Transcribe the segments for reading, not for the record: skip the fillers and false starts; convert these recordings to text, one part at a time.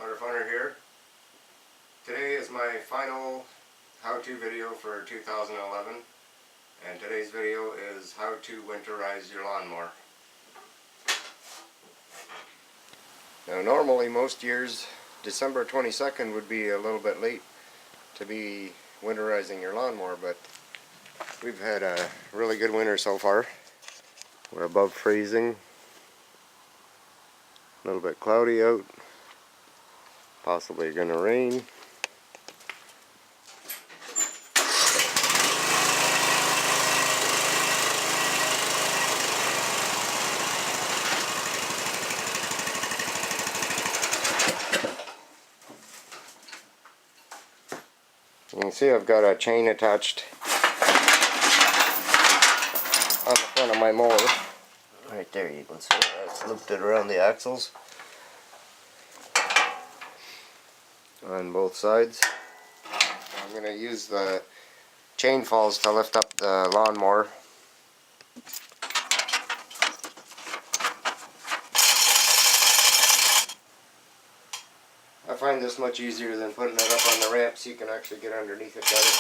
Funner here. Today is my final how-to video for 2011, and today's video is how to winterize your lawnmower. Now normally most years December 22nd would be a little bit late to be winterizing your lawnmower, but we've had a really good winter so far. We're above freezing, a little bit cloudy out, possibly gonna rain. You can see I've got a chain attached on the front of my mower. Right there, you can see that's looped it around the axles on both sides. I'm going to use the chain falls to lift up the lawnmower. I find this much easier than putting it up on the ramp so you can actually get underneath it better.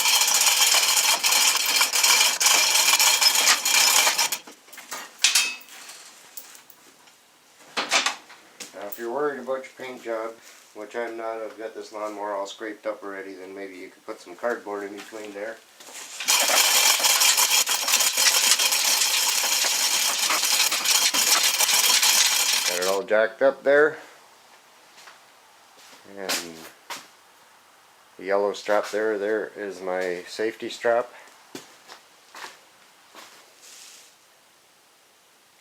Now if you're worried about your paint job, which I'm not, I've got this lawnmower all scraped up already, then maybe you could put some cardboard in between there. Got it all jacked up there. And the yellow strap there is my safety strap.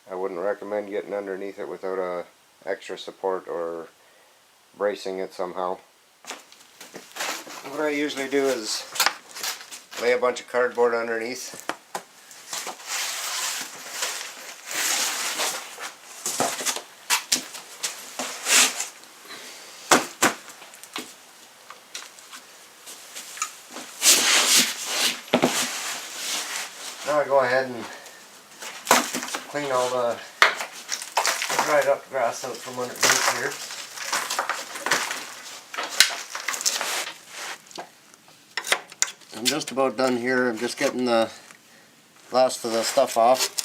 I wouldn't recommend getting underneath it without a extra support or bracing it somehow. What I usually do is lay a bunch of cardboard underneath. Now I go ahead and clean all the dried up grass out from underneath here. I'm just about done here. I'm just getting the last of the stuff off.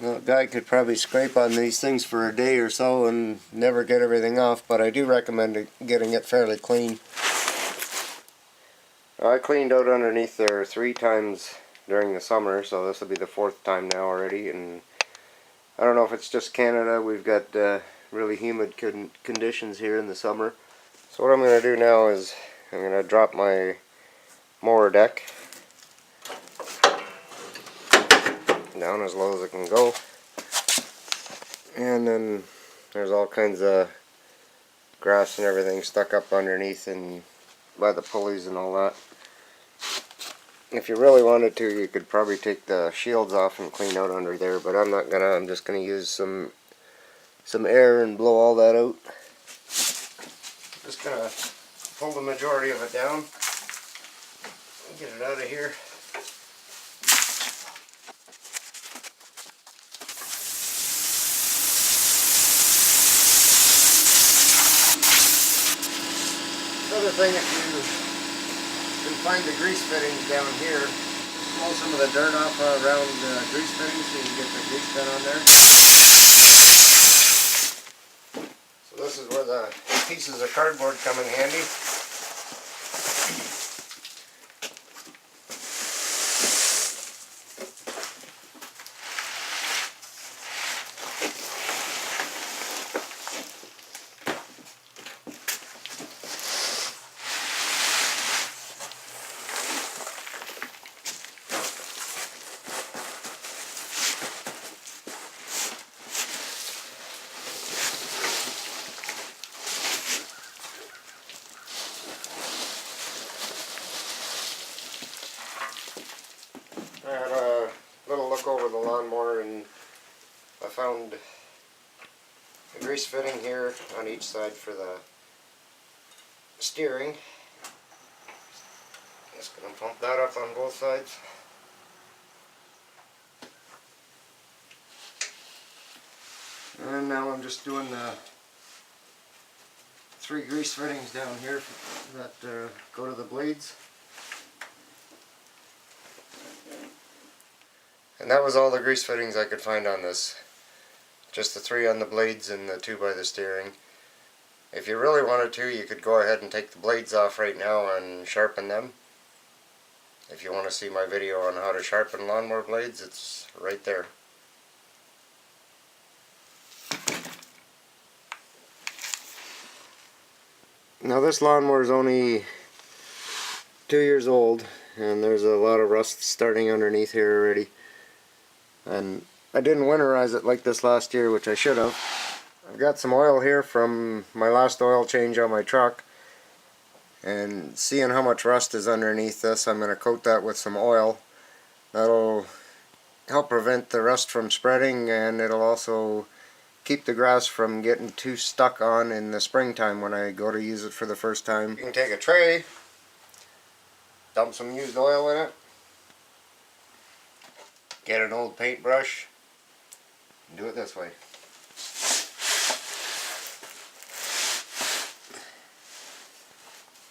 Well, a guy could probably scrape on these things for a day or so and never get everything off, but I do recommend getting it fairly clean. I cleaned out underneath there 3 times during the summer, so this will be the 4th time now already. And I don't know if it's just Canada, we've got really humid conditions here in the summer. So what I'm going to do now is I'm going to drop my mower deck down as low as it can go, and then there's all kinds of grass and everything stuck up underneath and by the pulleys and all that. If you really wanted to, you could probably take the shields off and clean out under there, but I'm not gonna. I'm just gonna use some air and blow all that out. Just gonna pull the majority of it down and get it out of here. Another thing, if you can find the grease fittings down here, blow some of the dirt off around the grease fittings so you can get the grease gun on there. So this is where the pieces of cardboard come in handy. I had a little look over the lawnmower and I found a grease fitting here on each side for the steering. Just going to pump that up on both sides. And now I'm just doing the 3 grease fittings down here that go to the blades. And that was all the grease fittings I could find on this. Just the 3 on the blades and the 2 by the steering. If you really wanted to, you could go ahead and take the blades off right now and sharpen them. If you want to see my video on how to sharpen lawnmower blades, it's right there. Now this lawnmower is only 2 years old, and there's a lot of rust starting underneath here already. And I didn't winterize it like this last year, which I should have. I've got some oil here from my last oil change on my truck, and seeing how much rust is underneath this, I'm going to coat that with some oil. That'll help prevent the rust from spreading, and it'll also keep the grass from getting too stuck on in the springtime when I go to use it for the first time. You can take a tray, dump some used oil in it, get an old paintbrush, and do it this way.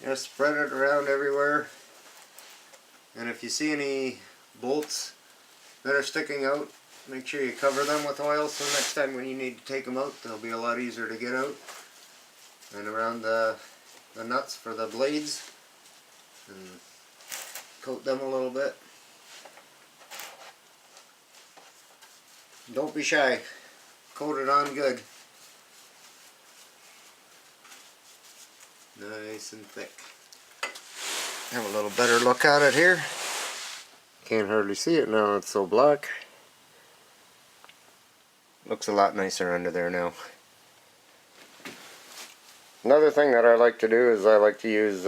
Just spread it around everywhere, and if you see any bolts that are sticking out, make sure you cover them with oil, so next time when you need to take them out, they'll be a lot easier to get out. And around the nuts for the blades, and coat them a little bit. Don't be shy, coat it on good. Nice and thick. Have a little better look at it here. Can't hardly see it now, it's so black. Looks a lot nicer under there now. Another thing that I like to do is I like to use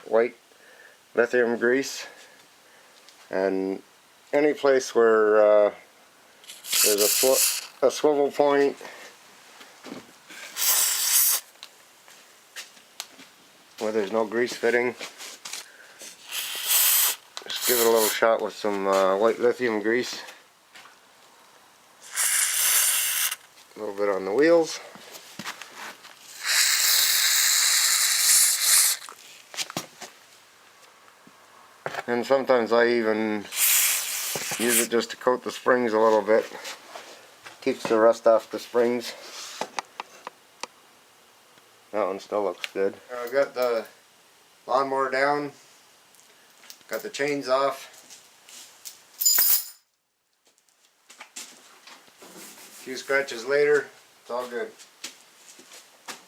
white lithium grease. And any place where there's a swivel point, where there's no grease fitting, just give it a little shot with some white lithium grease. A little bit on the wheels. And sometimes I even use it just to coat the springs a little bit. Keeps the rust off the springs. That one still looks good. I've got the lawnmower down. Got the chains off. A few scratches later, it's all good.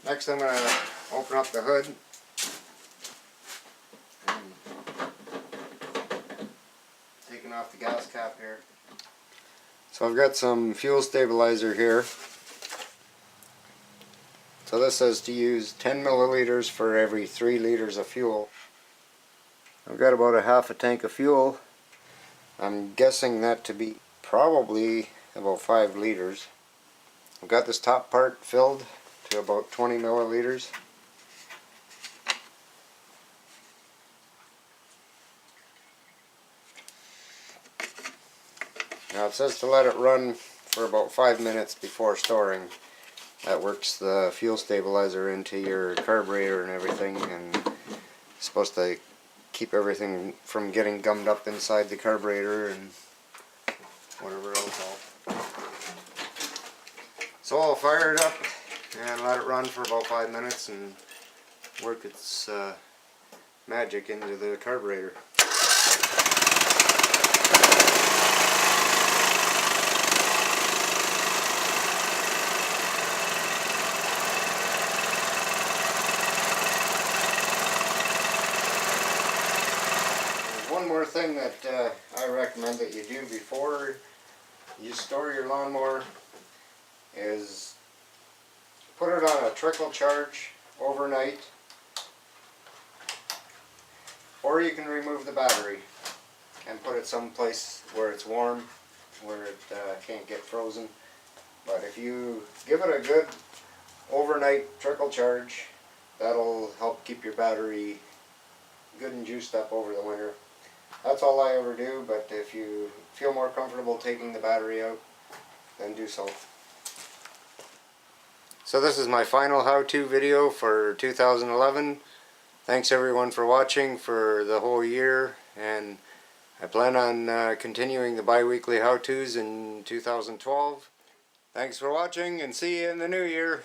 Next I'm going to open up the hood. Taking off the gas cap here. So I've got some fuel stabilizer here. So this says to use 10 milliliters for every 3 liters of fuel. I've got about a half a tank of fuel. I'm guessing that to be probably about 5 liters. I've got this top part filled to about 20 milliliters. Now it says to let it run for about 5 minutes before storing. That works the fuel stabilizer into your carburetor and everything, and it's supposed to keep everything from getting gummed up inside the carburetor and whatever else. So I'll fire it up and let it run for about 5 minutes and work its magic into the carburetor. One more thing that I recommend that you do before you store your lawnmower is put it on a trickle charge overnight, or you can remove the battery and put it someplace where it's warm, where it can't get frozen. But if you give it a good overnight trickle charge, That'll help keep your battery good and juiced up over the winter. That's all I ever do, but if you feel more comfortable taking the battery out, then do so. So this is my final how-to video for 2011. Thanks everyone for watching for the whole year, and I plan on continuing the bi-weekly how-tos in 2012. Thanks for watching, and see you in the new year.